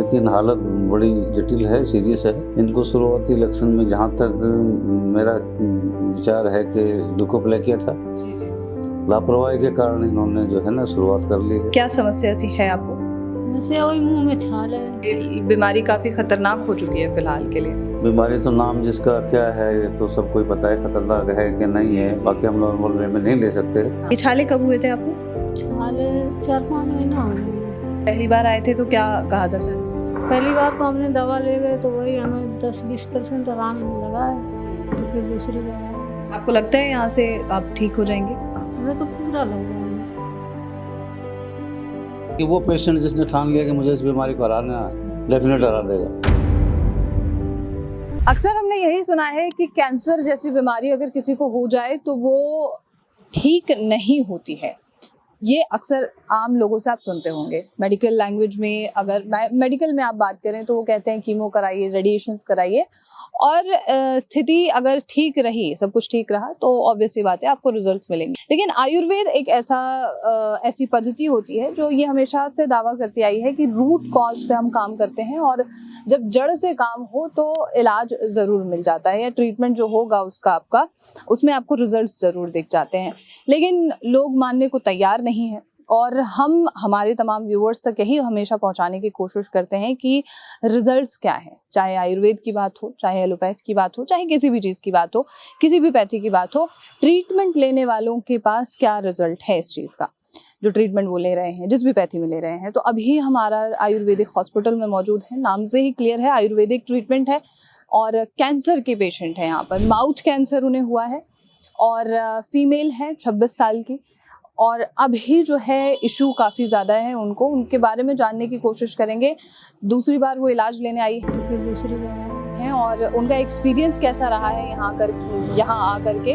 लेकिन हालत बड़ी जटिल है, सीरियस है। इनको शुरुआती लक्षण में जहाँ तक मेरा विचार है कि ल्यूकोप्लेकिया था। लापरवाही के कारण इन्होंने जो है ना शुरुआत कर ली है। क्या समस्या थी है आपको? वैसे वही मुंह में छाल है। ये बीमारी काफी खतरनाक हो चुकी है फिलहाल के लिए। बीमारी तो नाम जिसका क्या है ये तो सबको ही पता है, खतरनाक है कि नहीं है, बाकी हम नॉर्मल वे में नहीं ले सकते। ये छाले कब हुए थे आपको? छाल 4-5 महीना हो गए। पहली बार आए थे तो क्या कहा था सर? पहली बार तो हमने दवा ले गए तो वही हमें 10-20% आराम लगा है, तो फिर दूसरी बार आए। आपको लगता है यहाँ से आप ठीक हो जाएंगे? हमें तो पूरा लग रहा है कि वो पेशेंट जिसने ठान लिया कि मुझे इस बीमारी को हराना है, डेफिनेट हरा देगा। अक्सर हमने यही सुना है कि कैंसर जैसी बीमारी अगर किसी को हो जाए तो वो ठीक नहीं होती है। ये अक्सर आम लोगों से आप सुनते होंगे। मेडिकल लैंग्वेज में, अगर मेडिकल में आप बात करें तो वो कहते हैं कीमो कराइए, रेडिएशंस कराइए, और स्थिति अगर ठीक रही, सब कुछ ठीक रहा तो ऑब्वियसली बात है आपको रिजल्ट्स मिलेंगे। लेकिन आयुर्वेद एक ऐसी पद्धति होती है जो ये हमेशा से दावा करती आई है कि रूट कॉज पे हम काम करते हैं, और जब जड़ से काम हो तो इलाज ज़रूर मिल जाता है, या ट्रीटमेंट जो होगा उसका आपका, उसमें आपको रिजल्ट्स ज़रूर दिख जाते हैं। लेकिन लोग मानने को तैयार नहीं है, और हम हमारे तमाम व्यूअर्स तक यही हमेशा पहुंचाने की कोशिश करते हैं कि रिजल्ट्स क्या है, चाहे आयुर्वेद की बात हो, चाहे एलोपैथ की बात हो, चाहे किसी भी चीज़ की बात हो, किसी भी पैथी की बात हो, ट्रीटमेंट लेने वालों के पास क्या रिजल्ट है इस चीज़ का, जो ट्रीटमेंट वो ले रहे हैं, जिस भी पैथी में ले रहे हैं। तो अभी हमारा आयुर्वेदिक हॉस्पिटल में मौजूद है, नाम से ही क्लियर है आयुर्वेदिक ट्रीटमेंट है, और कैंसर के पेशेंट हैं यहाँ पर। माउथ कैंसर उन्हें हुआ है, और फीमेल है 26 साल की, और अभी जो है इशू काफ़ी ज़्यादा है उनको, उनके बारे में जानने की कोशिश करेंगे। दूसरी बार वो इलाज लेने आई तो फिर दूसरी बार आए। हैं, और उनका एक्सपीरियंस कैसा रहा है यहाँ आ करके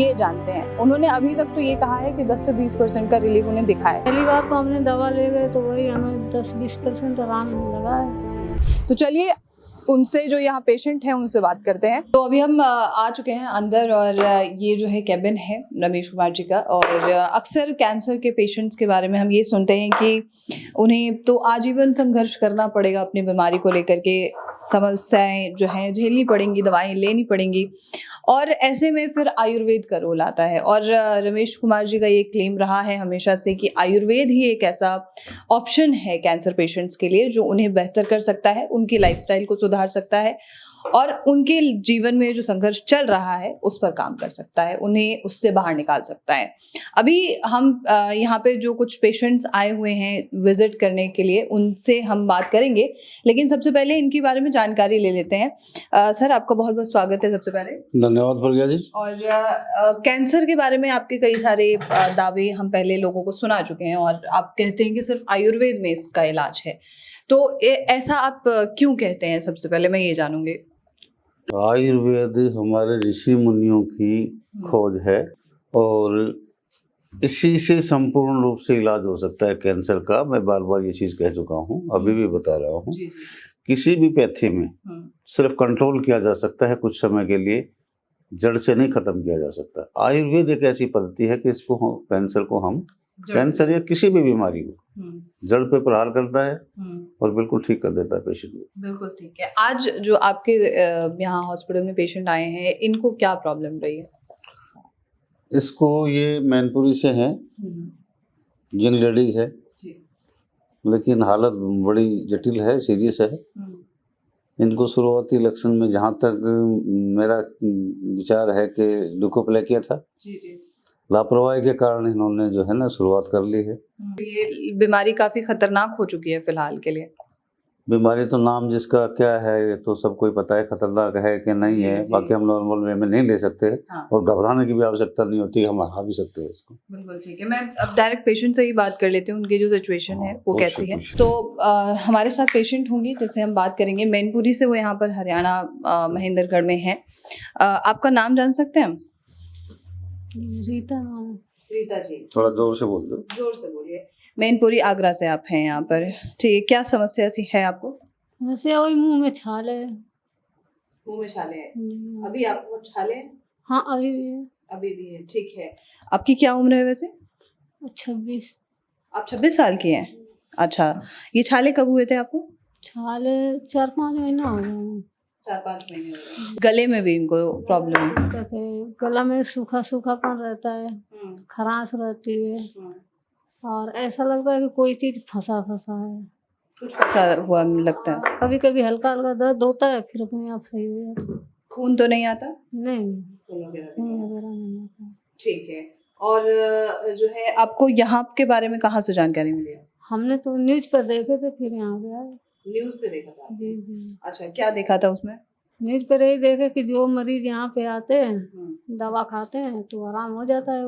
ये जानते हैं। उन्होंने अभी तक तो ये कहा है कि 10 से 20% का रिलीफ उन्हें दिखा है। पहली बार तो हमने दवा ले गए तो वही हमें 10-20% आराम लगा है। तो चलिए उनसे, जो यहाँ पेशेंट हैं, उनसे बात करते हैं। तो अभी हम आ चुके हैं अंदर, और ये जो है कैबिन है रमेश कुमार जी का। और अक्सर कैंसर के पेशेंट्स के बारे में हम ये सुनते हैं कि उन्हें तो आजीवन संघर्ष करना पड़ेगा अपनी बीमारी को लेकर के, समस्याएं जो हैं झेलनी पड़ेंगी, दवाएं लेनी पड़ेंगी, और ऐसे में फिर आयुर्वेद का रोल आता है। और रमेश कुमार जी का ये क्लेम रहा है हमेशा से कि आयुर्वेद ही एक ऐसा ऑप्शन है कैंसर पेशेंट्स के लिए जो उन्हें बेहतर कर सकता है, उनकी लाइफस्टाइल को सुधार सकता है, और उनके जीवन में जो संघर्ष चल रहा है उस पर काम कर सकता है, उन्हें उससे बाहर निकाल सकता है। अभी हम यहाँ पे जो कुछ पेशेंट्स आए हुए हैं विजिट करने के लिए, उनसे हम बात करेंगे, लेकिन सबसे पहले इनके बारे में जानकारी ले लेते हैं। सर, आपका बहुत बहुत स्वागत है सबसे पहले। धन्यवाद प्रज्ञा जी। और कैंसर के बारे में आपके कई सारे दावे हम पहले लोगों को सुना चुके हैं, और आप कहते हैं कि सिर्फ आयुर्वेद में इसका इलाज है, तो ऐसा आप क्यों कहते हैं? सबसे पहले मैं ये जानूंगी। आयुर्वेद हमारे ऋषि मुनियों की खोज है, और इसी से संपूर्ण रूप से इलाज हो सकता है कैंसर का। मैं बार बार ये चीज़ कह चुका हूँ, अभी भी बता रहा हूँ। किसी भी पैथी में सिर्फ कंट्रोल किया जा सकता है कुछ समय के लिए, जड़ से नहीं खत्म किया जा सकता। आयुर्वेद एक ऐसी पद्धति है कि इसको कैंसर को हम, कैंसर या किसी भी बीमारी को जड़ पे प्रहार करता है और बिल्कुल ठीक कर देता है पेशेंट को। बिल्कुल ठीक है। आज जो आपके यहाँ हॉस्पिटल में पेशेंट आए हैं, इनको क्या प्रॉब्लम रही है? इसको ये मैनपुरी से हैं, यंग लेडीज है, लेकिन हालत बड़ी जटिल है, सीरियस है। इनको शुरुआती लक्षण में जहाँ तक मेरा विचार है कि ल्यूकोप्लेकिया था। लापरवाही के कारण इन्होंने जो है ना शुरुआत कर ली है। ये बीमारी काफी खतरनाक हो चुकी है फिलहाल के लिए। बीमारी तो नाम जिसका क्या है ये तो सबको ही पता है, खतरनाक है कि नहीं है, बाकी हम नॉर्मल वे में नहीं ले सकते। और घबराने की भी आवश्यकता नहीं होती, हम हरा भी सकते हैं इसको। बिल्कुल ठीक है। मैं अब डायरेक्ट पेशेंट से ही बात कर लेती हूँ, उनकी जो सिचुएशन है वो कैसी है। तो हमारे साथ पेशेंट होंगी जिससे हम बात करेंगे, मैनपुरी से, वो यहाँ पर हरियाणा महेंद्रगढ़ में है। आपका नाम जान सकते हैं हम? रीता नाम। रीता जी, थोड़ा जोर से बोल दो। जोर से बोलिए। मैनपुरी आगरा से आप हैं यहाँ पर, ठीक है। क्या समस्या थी है आपको? वैसे वही मुंह में छाल है। मुंह में छाले हैं? अभी आपको छाले हैं? हाँ, अभी भी है। अभी भी है, ठीक है। आपकी क्या उम्र है वैसे? 26। आप 26 साल की हैं? अच्छा, ये छाले कब हुए थे आपको? हाल 4-5 महीना हो गए 4-5 महीने हो गए। गले में भी इनको प्रॉब्लम है। कहते गला में सूखा सूखापन रहता है, खराश रहती है और ऐसा लगता है कि कोई चीज फंसा फंसा है। कुछ फंसा हुआ लगता है। कभी कभी हल्का हल्का दर्द होता है, फिर अपने आप सही हो जाता है। खून तो नहीं आता? नहीं, खून वगैरह खून नहीं आता। वगैरह नहीं आता। ठीक है। और जो है आपको यहाँ के बारे में कहाँ से जानकारी मिली है? हमने तो न्यूज पर देखे थे, फिर यहाँ पे आए। न्यूज़ पे देखा था आपने? जी जी, अच्छा, क्या देखा था उसमें? न्यूज पर यही देखे कि जो मरीज यहाँ पे आते हैं, दवा खाते हैं तो आराम हो जाता है।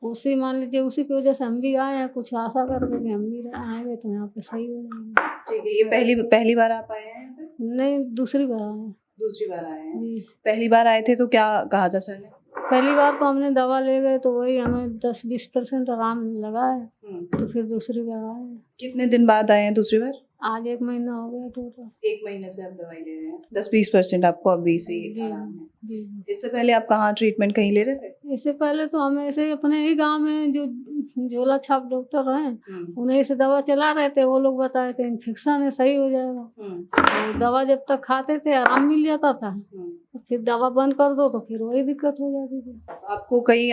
उसी मान लीजिए उसी की वजह से हम भी आए हैं, कुछ आशा करके कि हम भी आएंगे तो यहाँ पे सही हो जाएंगे। ठीक है। ये पहली बार आप आए हैं यहाँ पे? नहीं, दूसरी बार आए हैं। दूसरी बार आए हैं। जी, पहली बार आए थे तो क्या कहा था सर ने? पहली बार तो हमने दवा ले गए तो वही हमें 10-20% आराम लगा है, तो फिर दूसरी बार आए हैं। कितने दिन बाद आए हैं दूसरी बार? आज 1 महीना हो गया टोटल। 1 महीने से आप दवाई ले रहे हैं। 10-20% आपको अभी से जी आराम है। जी, इससे पहले आप कहाँ ट्रीटमेंट कहीं ले रहे थे? इससे पहले तो हम ऐसे ही अपने ही गांव में जो झोला छाप डॉक्टर हैं, उन्हें से दवा चला रहे थे। वो लोग बताए थे इन्फेक्शन है, सही हो जाएगा। और दवा जब तक खाते थे आराम मिल जाता था, फिर दवा बंद कर दो तो फिर वही दिक्कत हो जाती थी। आपको कहीं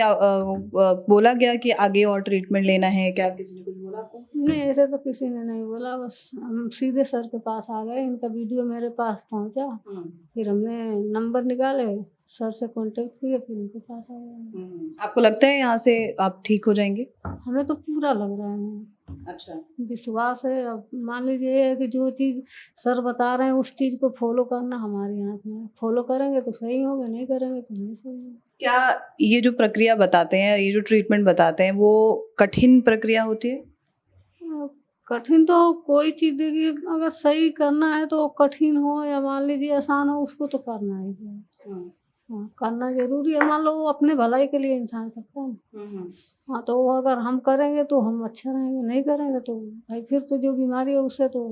बोला गया कि आगे और ट्रीटमेंट लेना है क्या? किसी ने कुछ बोला आपको? नहीं, ऐसे तो किसी ने नहीं बोला। बस हम सीधे सर के पास आ गए, इनका वीडियो मेरे पास पहुंचा, फिर हमने नंबर निकाले, सर से कांटेक्ट किए, फिर इनके पास आ गए। आपको लगता है यहाँ से आप ठीक हो जाएंगे? हमें तो पूरा लग रहा है, अच्छा। विश्वास है। अब मान लीजिए ये है कि जो चीज़ सर बता रहे हैं उस चीज़ को फॉलो करना हमारे हाथ में है। फॉलो करेंगे तो सही होगा, नहीं करेंगे तो नहीं सही होगा। क्या ये जो प्रक्रिया बताते हैं, ये जो ट्रीटमेंट बताते हैं, वो कठिन प्रक्रिया होती है? कठिन तो कोई चीज़ देखिए, अगर सही करना है तो कठिन हो या मान लीजिए आसान हो, उसको तो करना ही है। हाँ, करना जरूरी है। मान लो वो अपने भलाई के लिए इंसान करता है ना। हाँ, तो वो अगर हम करेंगे तो हम अच्छा रहेंगे, नहीं करेंगे तो भाई फिर तो जो बीमारी है उससे तो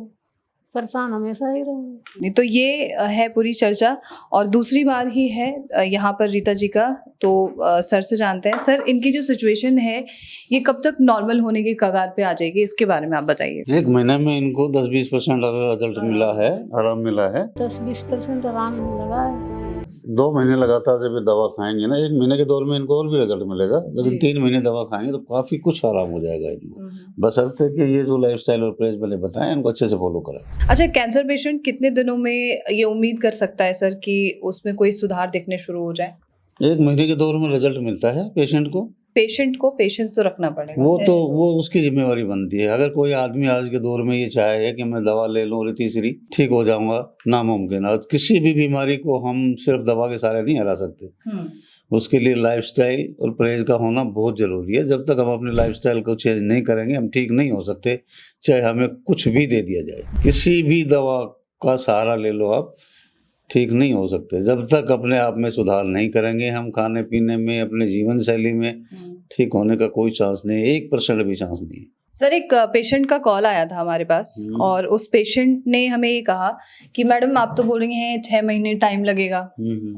परेशान हमेशा ही रहेंगे। तो ये है पूरी चर्चा। और दूसरी बात ही है यहाँ पर रीता जी का, तो सर से जानते हैं। सर, इनकी जो सिचुएशन है ये कब तक नॉर्मल होने की कगार पे आ जाएगी, इसके बारे में आप बताइए। 1 महीने में इनको 10-20% रिजल्ट मिला है, आराम मिला है। 10-20% आराम लगा है। 2 महीने लगातार जब ये दवा खाएंगे ना, 1 महीने के दौर में इनको और भी रिजल्ट मिलेगा, लेकिन 3 महीने दवा खाएंगे तो काफी कुछ आराम हो जाएगा इनको। बशर्ते कि ये जो लाइफस्टाइल और परहेज मैंने बताया इनको अच्छे से फॉलो करें। अच्छा, कैंसर पेशेंट कितने दिनों में ये उम्मीद कर सकता है सर कि उसमें कोई सुधार दिखने शुरू हो जाए? 1 महीने के दौर में रिजल्ट मिलता है पेशेंट को पेशेंस तो रखना पड़ेगा। वो उसकी जिम्मेवारी बनती है। अगर कोई आदमी आज के दौर में ये चाहे कि मैं दवा ले लूं और तीसरी ठीक हो जाऊंगा, नामुमकिन है। किसी भी बीमारी को हम सिर्फ दवा के सहारे नहीं हरा सकते। उसके लिए लाइफस्टाइल और परहेज का होना बहुत जरूरी है। जब तक हम अपने लाइफस्टाइल को चेंज नहीं करेंगे हम ठीक नहीं हो सकते, चाहे हमें कुछ भी दे दिया जाए। किसी भी दवा का सहारा ले लो आप, ठीक नहीं हो सकते। जब तक अपने आप में सुधार नहीं करेंगे हम, खाने पीने में, अपने जीवन शैली में, ठीक होने का कोई चांस नहीं है, 1% भी चांस नहीं है। सर, एक पेशेंट का कॉल आया था हमारे पास और उस पेशेंट ने हमें ये कहा कि मैडम आप तो बोल रही हैं 6 महीने टाइम लगेगा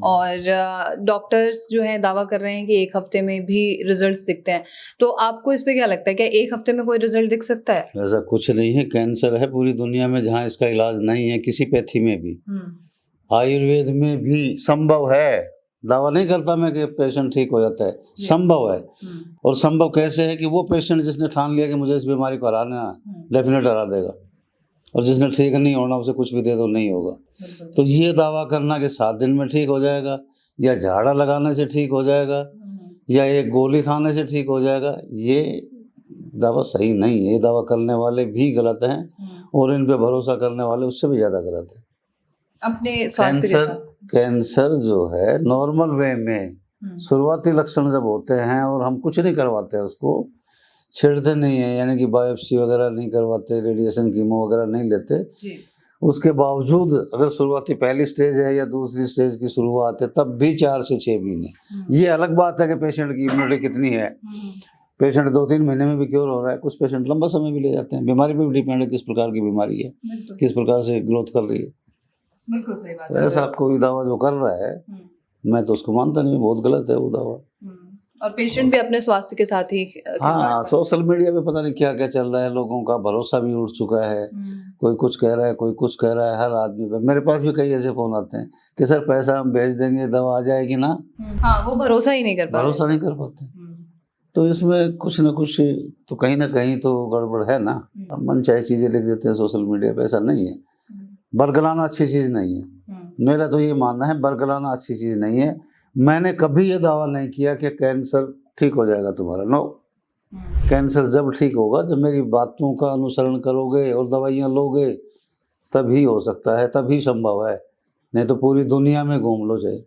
और डॉक्टर्स जो हैं दावा कर रहे हैं कि 1 हफ्ते में भी रिजल्ट्स दिखते हैं। तो आपको इस पे क्या लगता है, क्या 1 हफ्ते में कोई रिजल्ट दिख सकता है? ऐसा कुछ नहीं है। कैंसर है पूरी दुनिया में जहाँ इसका इलाज नहीं है, किसी पैथी में भी। आयुर्वेद में भी संभव है, दावा नहीं करता मैं कि पेशेंट ठीक हो जाता है, संभव है। और संभव कैसे है कि वो पेशेंट जिसने ठान लिया कि मुझे इस बीमारी को हराना है, डेफिनेट हरा देगा। और जिसने ठीक नहीं होना उसे कुछ भी दे दो नहीं होगा। तो ये दावा करना कि 7 दिन में ठीक हो जाएगा, या झाड़ा लगाने से ठीक हो जाएगा, या एक गोली खाने से ठीक हो जाएगा, ये दावा सही नहीं है। ये दावा करने वाले भी गलत हैं और इन पे भरोसा करने वाले उससे भी ज़्यादा गलत है। अपने स्वास्थ्य के साथ कैंसर जो है नॉर्मल वे में शुरुआती लक्षण जब होते हैं और हम कुछ नहीं करवाते, उसको छेड़ते नहीं है, यानी कि बायोप्सी वगैरह नहीं करवाते, रेडिएशन कीमो वगैरह नहीं लेते, उसके बावजूद अगर शुरुआती पहली स्टेज है या दूसरी स्टेज की शुरुआत है तब भी 4 से 6 महीने। ये अलग बात है कि पेशेंट की इम्यूनिटी कितनी है। पेशेंट 2-3 महीने में भी क्योर हो रहा है, कुछ पेशेंट लंबा समय भी ले जाते हैं। बीमारी पे भी डिपेंड है किस प्रकार की बीमारी है, किस प्रकार से ग्रोथ कर रही है। बिल्कुल सही बात है। ऐसा कोई दावा जो कर रहा है मैं तो उसको मानता नहीं, बहुत गलत है वो दावा। और पेशेंट भी अपने स्वास्थ्य के साथ ही हाँ, सोशल मीडिया पे पता नहीं क्या क्या चल रहा है, लोगों का भरोसा भी उठ चुका है। कोई कुछ कह रहा है, कोई कुछ कह रहा है, हर आदमी पे। मेरे पास भी कई ऐसे फोन आते हैं कि सर पैसा हम भेज देंगे, दवा आ जाएगी ना। हाँ, वो भरोसा ही नहीं कर पा भरोसा नहीं कर पाते। तो इसमें कुछ ना कुछ तो कहीं ना कहीं तो गड़बड़ है ना। अब मन चाहे चीज़ें लिख देते हैं सोशल मीडिया पे, ऐसा नहीं है। बरगलाना अच्छी चीज़ नहीं है। मेरा तो ये मानना है, बरगलाना अच्छी चीज़ नहीं है। मैंने कभी ये दावा नहीं किया कि कैंसर ठीक हो जाएगा तुम्हारा। नो, कैंसर जब ठीक होगा, जब मेरी बातों का अनुसरण करोगे और दवाइयाँ लोगे, तभी हो सकता है, तभी संभव है। नहीं तो पूरी दुनिया में घूम लो जाए।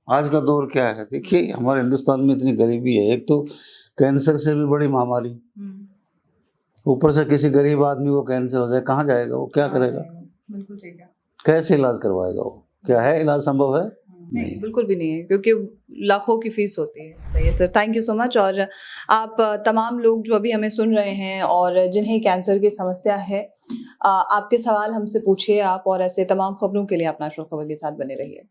आज का दौर क्या है, देखिए हमारे हिंदुस्तान में इतनी गरीबी है, एक तो कैंसर से भी बड़ी महामारी, ऊपर से किसी गरीब आदमी को कैंसर हो जाए, कहाँ जाएगा वो, क्या करेगा, बिल्कुल ठीक है। कैसे इलाज करवाएगा वो? क्या है इलाज संभव है? नहीं, बिल्कुल भी नहीं है, क्योंकि लाखों की फीस होती है। सही है sir, thank you so much. और आप तमाम लोग जो अभी हमें सुन रहे हैं और जिन्हें कैंसर की समस्या है, आपके सवाल हमसे पूछिए आप, और ऐसे तमाम खबरों के लिए अपना शो खबर के साथ बने रहिए।